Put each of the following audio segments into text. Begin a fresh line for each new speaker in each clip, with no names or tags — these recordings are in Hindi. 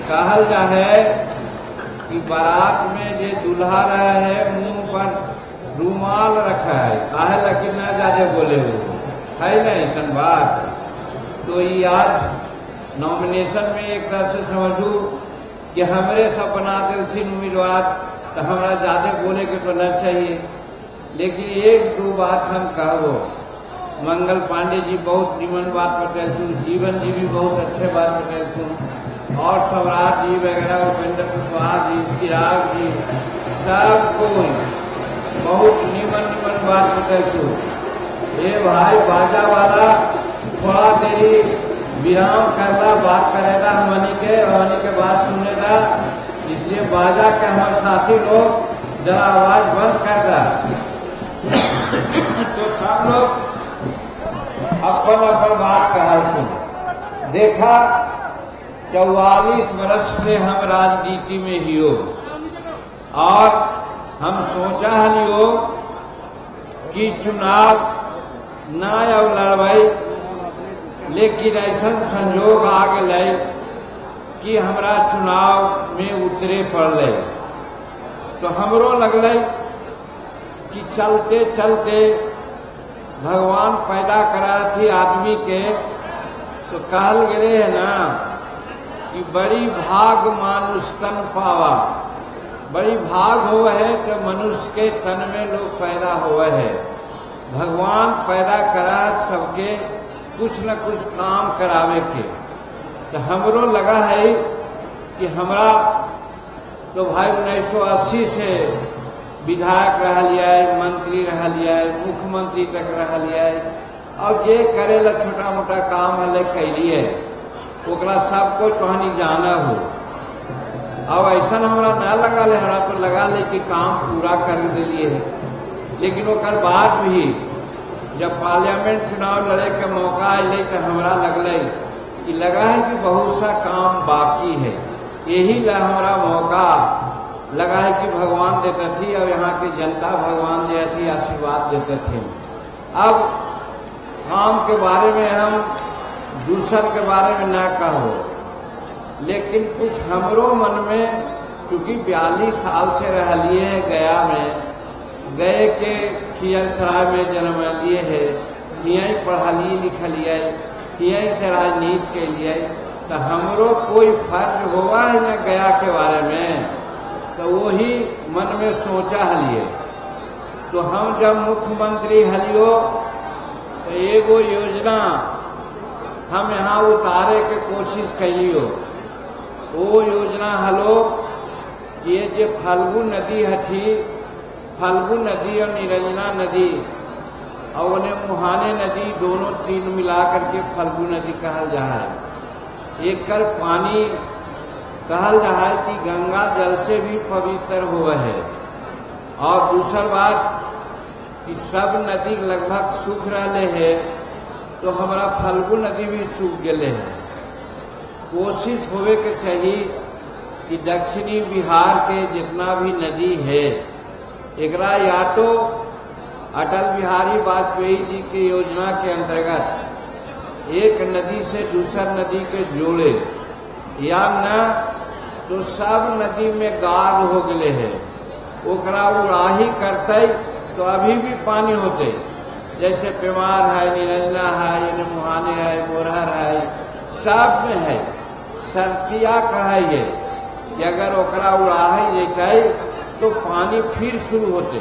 कहल जा है कि बारात में जे दूल्हा रहा है मुंह पर रूमाल रखा है, काहे लगी ना ज्यादा बोले हो है ना ऐसा बात। तो ये आज नॉमिनेशन में एक तरह से समझू कि हमरे सब बना दिल थी उम्मीदवार, तो हमारा ज्यादा बोले के तो न चाहिए, लेकिन एक दो बात हम कहो। मंगल पांडे जी बहुत निमन बात बताए थी, जीवन जी भी बहुत अच्छे बात बताए थे, और सम्राट जी वगैरह, उपेंद्र कुशवाहा जी, चिराग जी, सब कोई बहुत निमन बात बताए थे। ये भाई बाजा वाला थोड़ा देरी विराम करला, बात करेगा हमनी के बात सुनेगा, इसलिए बाजा के हमारे साथी लोग जरा आवाज बंद कर दा। तो सब लोग अपन बात कहा तुम देखा 44 वर्ष से हम राजनीति में ही हो, और हम सोचा हलियो कि चुनाव ना अब लड़वाई, लेकिन ऐसा संजोग आ गए कि हमरा चुनाव में उतरे पड़े। तो हमरो लगल कि चलते चलते भगवान पैदा करा थी आदमी के, तो कहल गए है ना कि बड़ी भाग मानुष तन पावा, बड़ी भाग होवे है तो मनुष्य के तन में लोग पैदा होवे है। भगवान पैदा करा सबके कुछ न कुछ काम करावे के। तो हमरो लगा है कि हमरा तो भाई 1980 से विधायक रह लिया है, मंत्री रह लिया है, मुख्यमंत्री तक रह लिया है, और जे करेला छोटा मोटा काम हले कैलिए ओकरा सबको कहानी जाना हो। अब ऐसा हमरा ना लगा ले, हमरा तो लगा ले कि काम पूरा कर दिलिए है। लेकिन ओकर बाद भी जब पार्लियामेंट चुनाव लड़े के मौका अले तो हमरा लगल कि लगा है कि बहुत सा काम बाकी है, यही ला हमारा मौका लगा है कि भगवान देते थी, और यहाँ की जनता भगवान दे थी, आशीर्वाद देते थे। अब काम के बारे में हम दूसर के बारे में ना कहो, लेकिन कुछ हमरो मन में, क्योंकि 42 साल से रह लिए है गया में, गए के खियरसराय में जन्म लिए है, यहीं पढ़लिए लिखलिए, यहीं से राजनीति के लिए, तो हमरो कोई फर्ज हुआ है न गया के बारे में, तो वही मन में सोचा हलिए। तो हम जब मुख्यमंत्री हलियो तो एगो योजना हम यहाँ उतारे के कोशिश कैलियो। वो योजना हलो ये जो फल्गु नदी हथी, फल्गु नदी और निरंजना नदी और उन्हें मुहाने नदी, दोनों तीन मिला करके फल्गु नदी कहल जा है। एक कर पानी कहल जा है कि गंगा जल से भी पवित्र हुआ है। और दूसर बात कि सब नदी लगभग सूख रहे हैं, तो हमारा फल्गु नदी भी सूख गए है। कोशिश होवे के चाहिए कि दक्षिणी बिहार के जितना भी नदी है एकरा या तो अटल बिहारी वाजपेयी जी की योजना के अंतर्गत एक नदी से दूसर नदी के जोड़े, या न तो सब नदी में गाद हो गए है, ओकरा उड़ाही करते तो अभी भी पानी होते, जैसे पेमार है, निरंजना है, मुहाने है, मोरहर है, सब में है। सरतिया कहे ये कि अगर ओकरा उड़ाही जैते तो पानी फिर शुरू होते।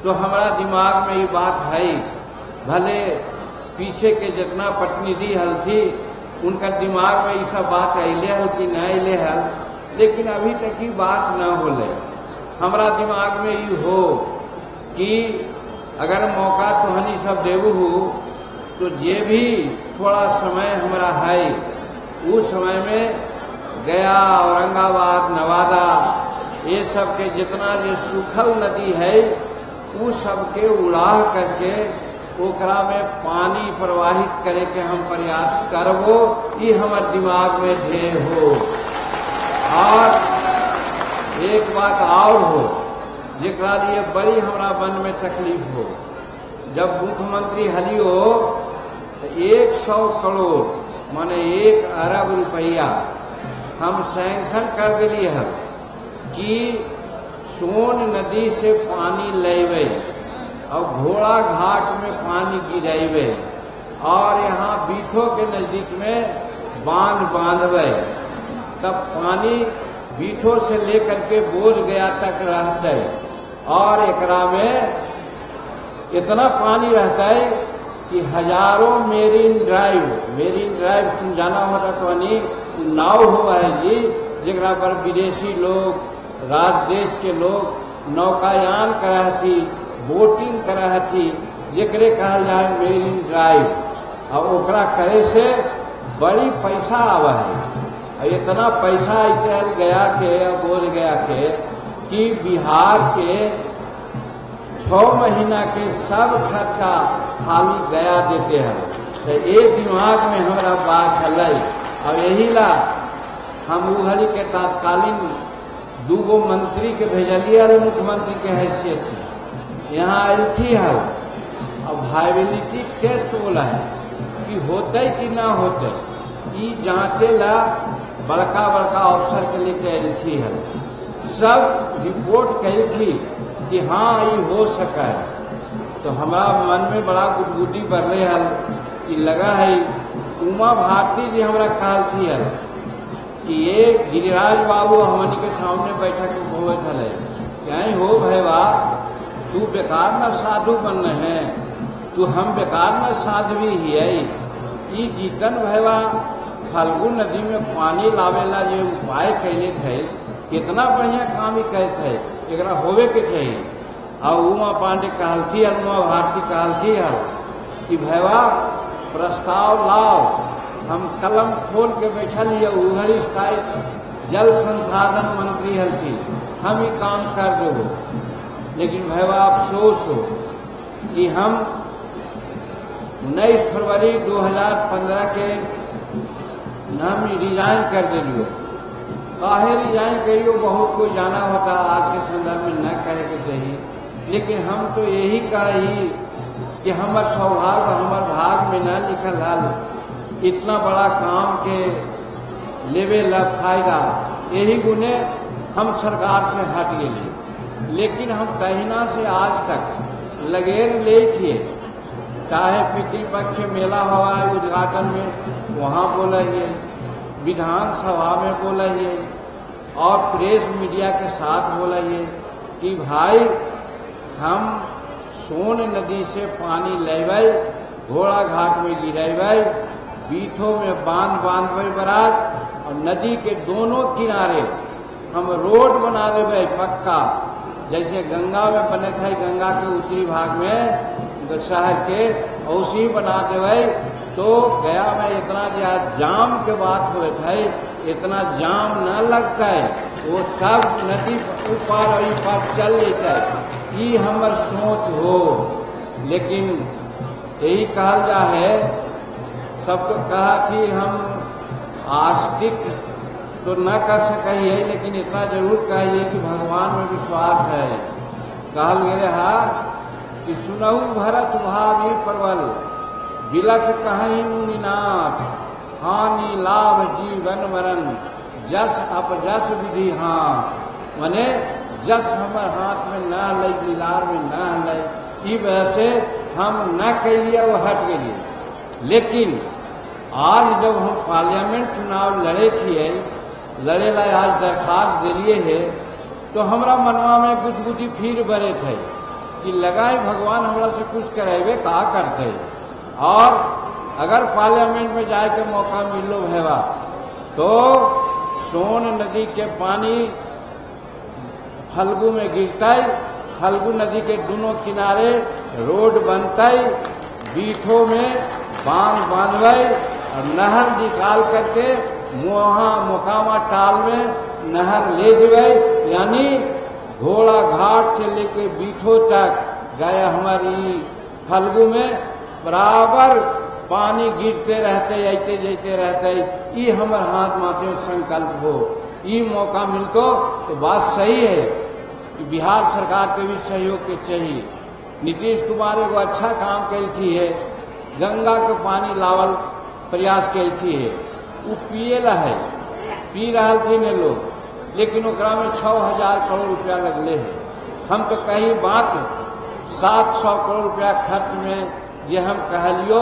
तो हमारा दिमाग में ये बात है, भले पीछे के जितना प्रतिनिधि हल थी उनका दिमाग में ये सब बात अले हल कि न अले हल, लेकिन अभी तक ही बात न होले। हमारा दिमाग में ये हो कि अगर मौका तोहनी सब देवू हो तो जे भी थोड़ा समय हमारा है उस समय में गया, औरंगाबाद, नवादा, ये सब के जितना जो सूखल नदी है वो सबके उड़ाह करके ओकरा में पानी प्रवाहित करे के हम प्रयास करबो, ये हमारे दिमाग में ध्येय हो। और एक बात और हो जेकरा लिए बड़ी हमरा मन में तकलीफ हो, जब मुख्यमंत्री हलियो तो 100 करोड़ माने 1 अरब रुपया हम सैंक्शन कर दिली है कि सोन नदी से पानी लेवे और घोड़ा घाट में पानी गिरेवे और यहाँ बीथो के नजदीक में बांध बांधवे, तब पानी बीथो से लेकर के बोध गया तक रहते और एकरा में इतना पानी रहता है कि हजारों मेरीन ड्राइव सुन जाना होता तो नाव हुआ है जी, जरा पर विदेशी लोग राज देश के लोग नौकायान करा थी, बोटिंग करा थी, जेकरे कहल जाए मेरीन ड्राइव। और ओकरा करे से बड़ी पैसा आवा है और इतना पैसा इतने गया के बोल गया के कि बिहार के 6 महीना के सब खर्चा खाली गया देते हैं। तो एक दिमाग में हमारा बात है और यही ला हम उ घड़ी के तत्कालीन 2 मंत्री के भेजलिए और मुख्यमंत्री के हैसियत से यहाँ आई थी है और वायबिलिटी टेस्ट बोला है कि होते कि ना होते, ई जांचे ला बड़का बड़का अफसर के लेके आई थी है, सब रिपोर्ट कही थी कि हाँ ये हो सका है। तो हमारा मन में बड़ा गुदगुदी बढ़ रही है कि लगा है उमा भारती जी हमारा कहल थी है कि ये गिरिराज बाबू हमनी के सामने बैठक में होवे थे कहीं हो भैया तू बेकार न साधु बन रहे हैं, तू हम बेकार न साध्वी ही है। ई जीतन भैया फल्गु नदी में पानी लावेला ये उपाय कैले थे, कितना बढ़िया काम ही कहे थे, एकरा होवे के चाहिए। और उमा पांडे कहलती है, उमा भारती कहलती है कि भैया प्रस्ताव लाओ, हम कलम खोल के बैठल ये उघड़ी शायद जल संसाधन मंत्री हल्थी, हम ही काम कर देवो। लेकिन भैया अफसोस हो कि हम 19 फरवरी 2015 के हम रिजाइन कर दिलियो। काहे रिजाइन करियो बहुत कोई जाना होता, आज के संदर्भ में न कहे के चाहिए, लेकिन हम तो यही कही कि हमार सौभाग्य हमार भाग में न लिखल हाल इतना बड़ा काम के लेवे ला फायदा, यही गुने हम सरकार से हट गए। लेकिन हम तहिना से आज तक लगेर ले थिए, चाहे पितृपक्ष मेला हुआ है उद्घाटन में वहाँ बोलिए, विधानसभा में बोलिए और प्रेस मीडिया के साथ बोलिए कि भाई हम सोन नदी से पानी लेवे, घोड़ा घाट में गिरेवे, बीथों में बांधवे बराज और नदी के दोनों किनारे हम रोड बना देवे पक्का, जैसे गंगा में बने थे, गंगा के उत्तरी भाग में शहर के औसी बना देवे। तो गया में इतना जाम के बात हुए थे, इतना जाम न लगता है, वो सब नदी ऊपर और ऊपर चल लेता है, ये हमार सोच हो। लेकिन यही कहल जा है, सबको कहा कि हम आस्तिक तो न कर सकिए, लेकिन इतना जरूर कहिए कि भगवान में विश्वास है। कहल गए है कि सुनहु भरत भावी परवल, बिलख कहीं मुनिनाथ, हानि लाभ जीवन मरण, जस अपजस विधि हाथ। माने जस हमारे हाथ में न लय, लीलार में न लय, ई वजह से हम न कहिए वो हट गए। लेकिन आज जब हम पार्लियामेंट चुनाव लड़े थे, लड़े ला आज दरखास्त दिलिए है, तो हमारा मनवा में गुदगुदी फिर बरे थे कि लगाए भगवान हमरा से कुछ करावे का करते। और अगर पार्लियामेंट में जाए के मौका मिलो भैया तो सोन नदी के पानी फल्गु में गिरता, फल्गु नदी के दोनों किनारे रोड बनता, बीथों में बांधवे और नहर निकाल करके मोकामा टाल में नहर ले देवे। यानी घोड़ा घाट से लेके बीथो तक गया हमारी फल्गु में बराबर पानी गिरते रहते, आते जाते रहते। ये हमारे हाथ माथे संकल्प हो, ये मौका मिलतो तो बात सही है कि बिहार सरकार के भी सहयोग के चाहिए। नीतीश कुमार एगो अच्छा काम कैलती है, गंगा के पानी लावल प्रयास कैलती है, वो पिए ला है पी रहा थी ने लोग, लेकिन ओकरा में 6,000 करोड़ रुपया लगले है। हम तो कही बात 700 करोड़ रुपया खर्च में जे हम कहलियो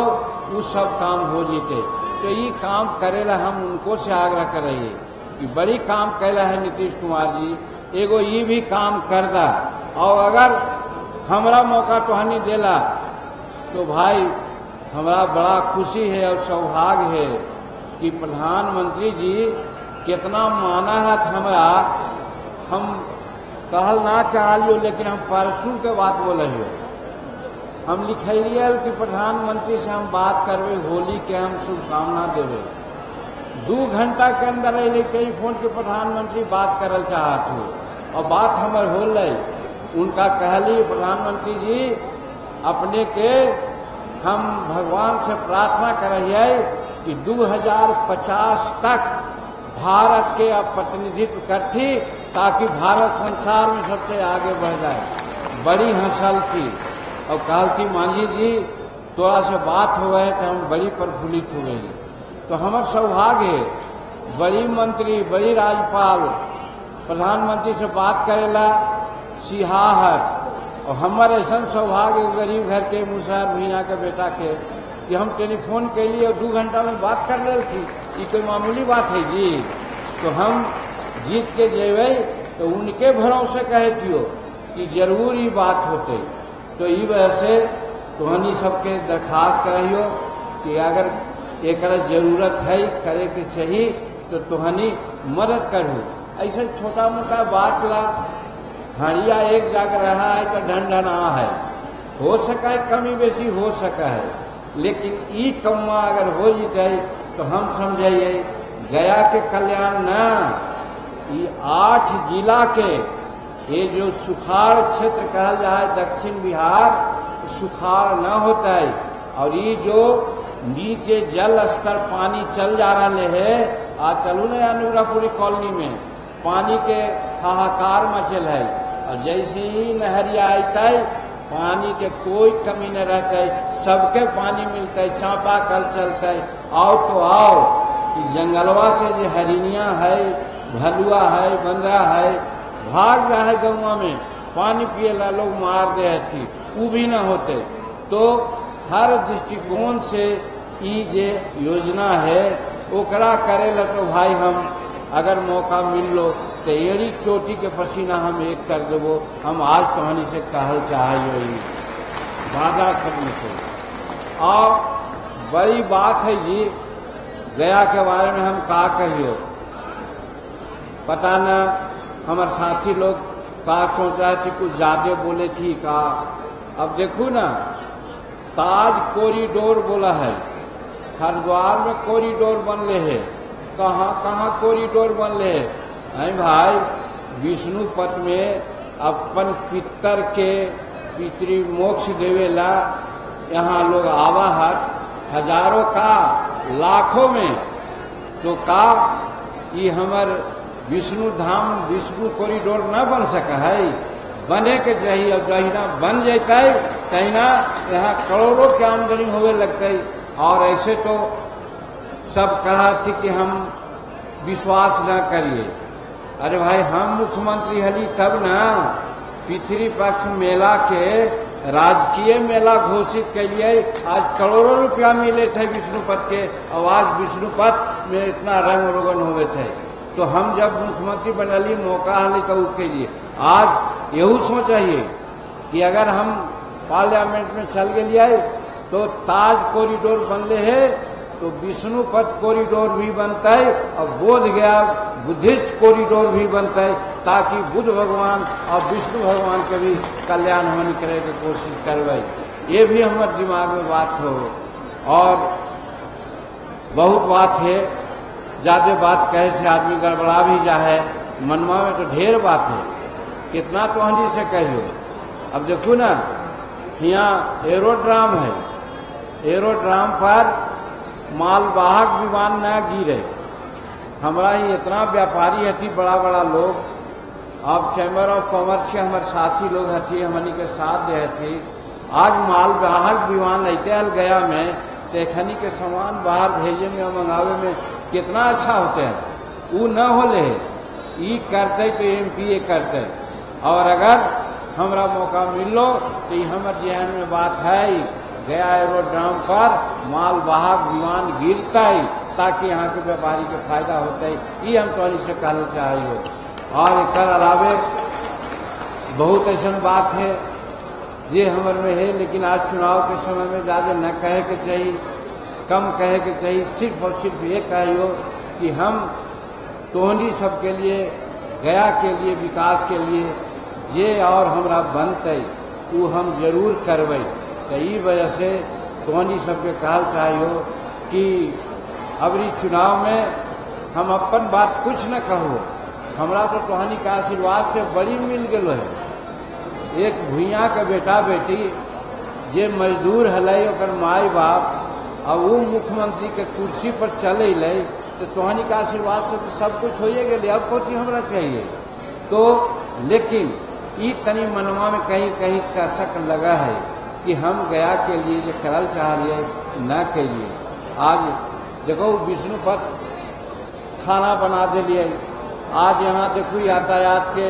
वो सब काम हो जीते। तो ये काम करेला हम उनको से आग्रह कर रही है कि बड़ी काम कैला है नीतीश कुमार जी, एगो ये भी काम कर दा। और अगर हमरा मौका तो हनी देला तो भाई हमरा बड़ा खुशी है और सौभाग्य है कि प्रधानमंत्री जी कितना माना है हमरा। हम कहल ना चाहलियो, लेकिन हम परसों के बात बोलियो, हम लिखलिए कि प्रधानमंत्री से हम बात करवे, होली के हम शुभकामना देवे। 2 घंटा के अंदर अले कई फोन के प्रधानमंत्री बात करल चाहत हो और बात हमर होल। उनका कहली प्रधानमंत्री जी अपने के हम भगवान से प्रार्थना करिए कि 2050 तक भारत के अब प्रतिनिधित्व करती, ताकि भारत संसार में सबसे आगे बढ़ जाए। बड़ी हंसल थी और कहती मांझी जी थोड़ा से बात हो गए तो हम बड़ी प्रफुल्लित हो गई। तो हमार सौभाग्य है, बड़ी मंत्री बड़ी राज्यपाल प्रधानमंत्री से बात करेला सिहाहत। और हमारे ऐसा सौभाग्य गरीब घर के मुसहर भैया के बेटा के कि हम टेलीफोन के लिए और 2 घंटा में बात कर ले थी। ये कोई मामूली बात है जी। तो हम जीत के जेवे तो उनके भरोसे कहे थियो कि जरूर ये बात होते। तो ये वजह से तुहनी सबके दरखास्त करियो कि अगर एक जरूरत है करे के चाहिए तो तुहनी मदद करू। ऐसे छोटा मोटा बात ला हड़िया एक जगह रहा है तो ढंढना है, हो सका है कमी बेसी हो सका है, लेकिन ई कम्मा अगर हो जीते तो हम समझिए गया के कल्याण न, ये 8 जिला के ये जो सुखाड़ क्षेत्र कहल जाए दक्षिण बिहार, सुखाड़ न होता है। और ये जो नीचे जल स्तर पानी चल जा रहा है, आज चलू न अनुरापुरी कॉलोनी में पानी के हाहाकार मचल है। और जैसे ही नहरिया आते पानी के कोई कमी न रहते, सबके पानी मिलते, चापा कल चलते। आओ तो आओ कि जंगलवा से जो हरिनिया है, भलुआ है, बंदरा है, भाग रहा है गंगा में पानी पिए ला लोग मार दे थी, वो भी न होते। तो हर दृष्टिकोण से ये जे योजना है ओकरा करेला तो भाई हम अगर मौका मिल लो तो एड़ी चोटी के पसीना हम एक कर देवो। हम आज तुम्हारी से कहल चाहिए वादा करने से। और बड़ी बात है जी, गया के बारे में हम का कहियो पता न, हमारे साथी लोग का सोचा थी कुछ ज्यादा बोले थी का। अब देखो ना, ताज कॉरिडोर बोला है, हरिद्वार में कॉरिडोर बनले है, कहाँ कहाँ कॉरिडोर बनले है। नहीं भाई, विष्णुपद में अपन पितर के पितृ मोक्ष देवेला यहाँ लोग आवा हाथ हजारों का लाखों में। तो का ये हमार विष्णु धाम विष्णु कॉरिडोर न बन सका है, बने के चाहिए। अब जहिना बन जाता है तहिना यहाँ करोड़ों की आमदनी होवे लगते। और ऐसे तो सब कहा थी कि हम विश्वास न करिए। अरे भाई, हम मुख्यमंत्री हली तब ना पितृपक्ष मेला के राजकीय मेला घोषित के लिए आज करोड़ों रुपया मिले थे विष्णुपद के। और आज विष्णुपद में इतना रंग रोगन हुए थे। तो हम जब मुख्यमंत्री बनली मौका हली तो उसके लिए आज यही सोचिए कि अगर हम पार्लियामेंट में चल गए तो ताज कॉरिडोर बनले है तो विष्णुपद कॉरिडोर भी बनता है और बोध गया बुद्धिस्ट कॉरिडोर भी बनता है, ताकि बुद्ध भगवान और विष्णु भगवान के भी कल्याण होने करे की कोशिश करवाई। ये भी हमारे दिमाग में बात हो। और बहुत बात है, ज्यादा बात कहे से आदमी गड़बड़ा भी जाए, मनवा में तो ढेर बात है, कितना तो हंडी से कहियो। अब देखो ना, यहाँ एरोड्राम है, एरोड्राम पर मालवाहक विमान न गिरे। हमारा ही इतना व्यापारी हथी, बड़ा बड़ा लोग, अब चैम्बर ऑफ कॉमर्स के हमारे साथी लोग हथी, हमनी के साथ दे थी। आज मालवाहक विमान लेते हल गया में, तेखनी के सामान बाहर भेजे में और मंगावे में कितना अच्छा होते हैं। वो न होले ई करते तो एमपीए करते। और अगर हमरा मौका मिलो तो ये हमारे जहन में बात है, गया एरोड्राम पर माल वाहक विमान गिरता है ताकि यहाँ के व्यापारी के फायदा होता है। ये हम तो से कहना चाहिए। और एक अलावे बहुत ऐसा बात है ये हमर में है, लेकिन आज चुनाव के समय में ज़्यादा न कहे के चाहिए, कम कहे के चाहिए। सिर्फ और सिर्फ ये कहियो कि हम तोहनी सबके लिए, गया के लिए, विकास के लिए जे और हमरा बनते वो हम जरूर करबै। तो ई वजह से तोहनी सबके कहल चाहिए कि अबरी चुनाव में हम अपन बात कुछ न कहो, हमरा तो तोहनी का आशीर्वाद से बड़ी मिल गलो है। एक भुइयाँ के बेटा बेटी जे मजदूर हलै, ओकर माई बाप और वो मुख्यमंत्री के कुर्सी पर चले ले, तो तोहनी का आशीर्वाद से तो सब कुछ होइए गए। अब कौन हमरा चाहिए तो, लेकिन ई तनी मनवा में कहीं कहीं कसक लगा है कि हम गया के लिए जो करल चाह रही न के लिए। आज देखो विष्णुपद थाना बना दिलिए, आज यहाँ देखू यातायात के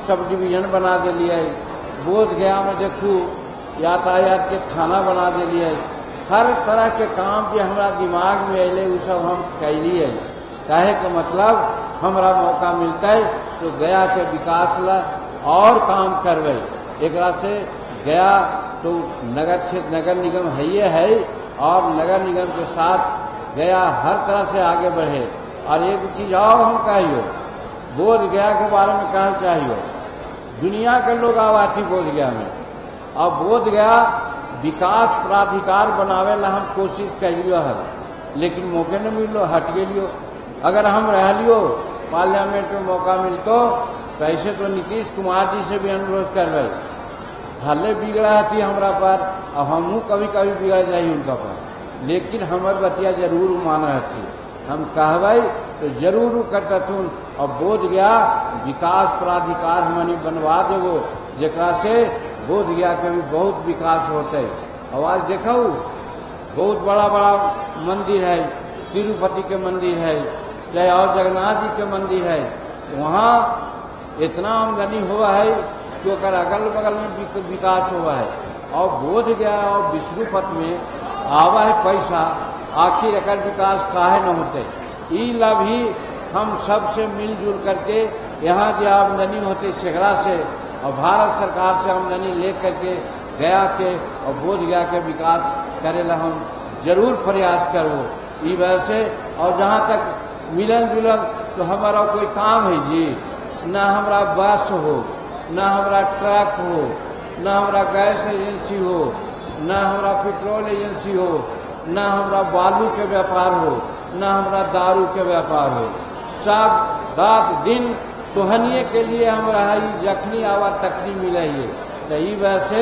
सब डिवीजन बना दिलिए, बोध गया में देखू यातायात के थाना बना दिलिए। हर तरह के काम जो हमारा दिमाग में अले वो सब हम कैलिए। कहे के मतलब हमारा मौका मिलता है तो गया के विकास ला और काम करवे। एकरा से गया तो नगर क्षेत्र नगर निगम है और नगर निगम के साथ गया हर तरह से आगे बढ़े। और एक चीज और हम कहियो, बोध गया के बारे में कहना चाहिए, दुनिया के लोग आवा थी बोध गया में, और बोध गया विकास प्राधिकार बनावे ला हम कोशिश करियो है, लेकिन मौके न मिलो, हट गेलियो। अगर हम रह लियो पार्लियामेंट में मौका मिलतो तो ऐसे तो नीतीश कुमार जी से भी अनुरोध करवे, भले बिगड़ा थी हमरा पर और हमू कभी कभी बिगड़ जाये उनका पर, लेकिन हमार बतिया जरूर माना थी। हम कहबै तो जरूर करतथुन। और बोध गया विकास प्राधिकार हमनी बनवा देवो, जेकरा से बोध गया के भी बहुत विकास होते। और आज देखो बहुत बड़ा बड़ा मंदिर है, तिरुपति के मंदिर है, चाहे और जगन्नाथ जी के मंदिर है, वहाँ इतना आमदनी हुआ है कि ओकर अगल बगल में विकास हुआ है। और बोध गया और विष्णुपद में आवा है पैसा, आखिर एकर विकास काहे न होते। ई ला भी हम सबसे मिलजुल करके यहाँ जो आमदनी होती सेकरा से और भारत सरकार से आमदनी ले करके गया के और बोध गया के विकास करेला हम जरूर प्रयास करो। ई वजह से और जहाँ तक मिलन जुलन तो हमारा कोई काम है जी, न हमारा बस हो, न हमारा ट्रक हो, न हमारा गैस एजेंसी हो, न हमारा पेट्रोल एजेंसी हो, न हमारा बालू के व्यापार हो, न हमारा दारू के व्यापार हो। सब रात दिन तोहनिए के लिए हमरा जखनी आवा तखनी मिले। तो ई वजह से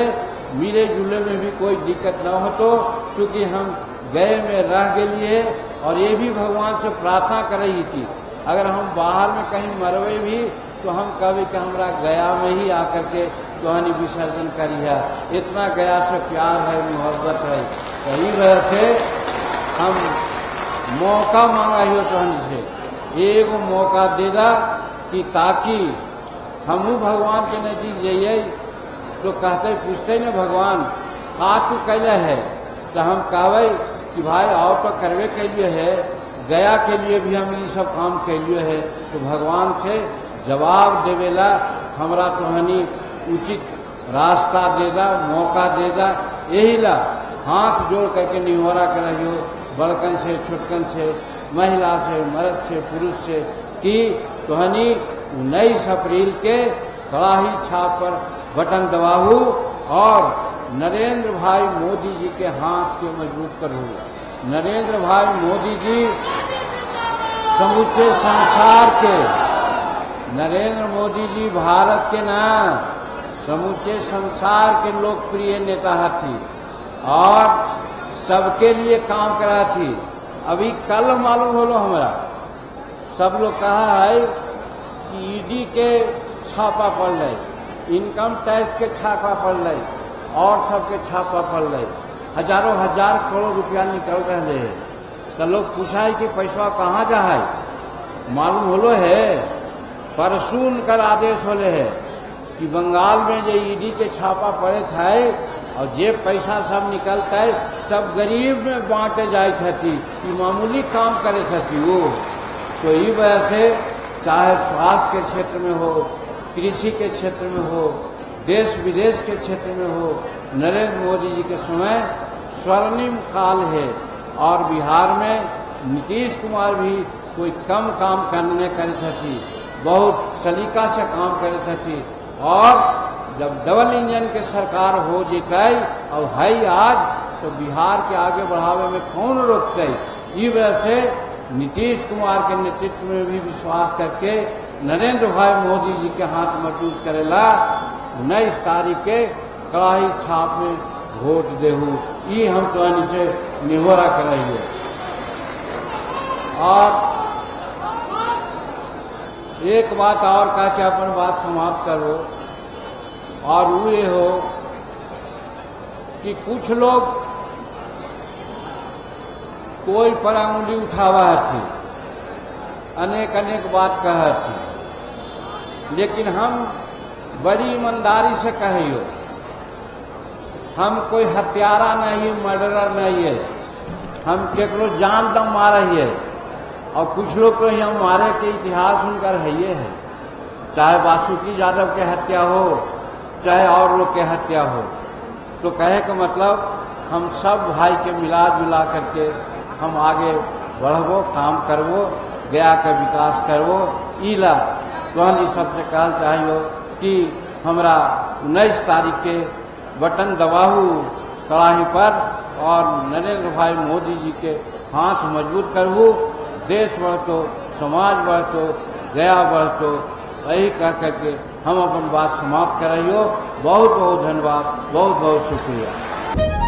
मिले जुले में भी कोई दिक्कत न हो, तो चूँकि हम गए में रह गए और ये भी भगवान से प्रार्थना कर रही थी अगर हम बाहर में कहीं मरवे भी तो हम कभी कि हमरा गया में ही आकर के तोहनी विसर्जन करी है। इतना गया से प्यार है, मोहब्बत है। तो ई वजह से हम मौका मांगा ही तोहनी से, एगो मौका दे दा कि ताकि हमू भगवान के नजदीक जाइए तो कहते पूछते न भगवान का तू कैले है, तो हम कहवे कि भाई और तो करवे के लिए है, गया के लिए भी हम ये सब काम के लिए है। तो भगवान से जवाब देवेला हमरा तोहनी उचित रास्ता दे दा, मौका दे दा। यही ला हाथ जोड़ करके निहोरा कर रहियो बड़कन से, छोटकन से, महिला से, मर्द से, पुरुष से कि तोहनी 19 अप्रैल के कड़ाही छाप पर बटन दबाहू और नरेंद्र भाई मोदी जी के हाथ के मजबूत करूँ। नरेंद्र भाई मोदी जी समूचे संसार के, नरेंद्र मोदी जी भारत के ना समूचे संसार के लोकप्रिय नेता थी और सबके लिए काम करा थी। अभी कल मालूम होलो हमरा, सब लोग कहा है कि ईडी के छापा पड़ रहे, इनकम टैक्स के छापा पड़ रहे और सबके छापा पड़ रहे, हजारों हजार करोड़ रुपया निकल रहे हैं। तो लोग पूछा है कि पैसा कहाँ जा है, मालूम होलो है, परसों उनकर आदेश होले है कि बंगाल में जो ईडी के छापा पड़े थे और जे पैसा सब निकलता है सब गरीब में बांटे जाए थी, ये मामूली काम करे थी वो। तो ये वजह से चाहे स्वास्थ्य के क्षेत्र में हो, कृषि के क्षेत्र में हो, देश विदेश के क्षेत्र में हो, नरेंद्र मोदी जी के समय स्वर्णिम काल है। और बिहार में नीतीश कुमार भी कोई कम काम करने करे थी, बहुत सलीका से काम करे थी। और जब डबल इंजन के सरकार हो जितई और है आज, तो बिहार के आगे बढ़ावे में कौन रोकते? ये वजह से नीतीश कुमार के नेतृत्व में भी विश्वास करके नरेंद्र भाई मोदी जी के हाथ मजबूत करेला 19 तारीख के कड़ाही छाप में वोट देहू, ये हम तो से निहोरा कर रही है। और एक बात और कहा कि अपन बात समाप्त करो, और वो ये हो कि कुछ लोग कोई पर अंगुली उठावा थी, अनेक अनेक बात कह थी, लेकिन हम बड़ी ईमानदारी से कहियो, हम कोई हत्यारा नहीं, मर्डरर नहीं है, हम केकरो जान दम मारे है। और कुछ लोग तो यहाँ मारे के इतिहास उनकर है ये है, चाहे वासुकी यादव के हत्या हो, चाहे और लोग के हत्या हो। तो कहे का मतलब हम सब भाई के मिला जुला करके हम आगे बढ़बो, काम करबो, गया के विकास करबो। इला तो हम सबसे कहल चाहिए कि हमरा 19 तारीख के बटन दबाहू कड़ाही पर और नरेंद्र भाई मोदी जी के हाथ मजबूत करबू। देश बढ़तो, समाज बढ़तो, गया बढ़तो, यही कह करके हम अपन बात समाप्त कर रही हो। बहुत बहुत धन्यवाद, बहुत बहुत शुक्रिया।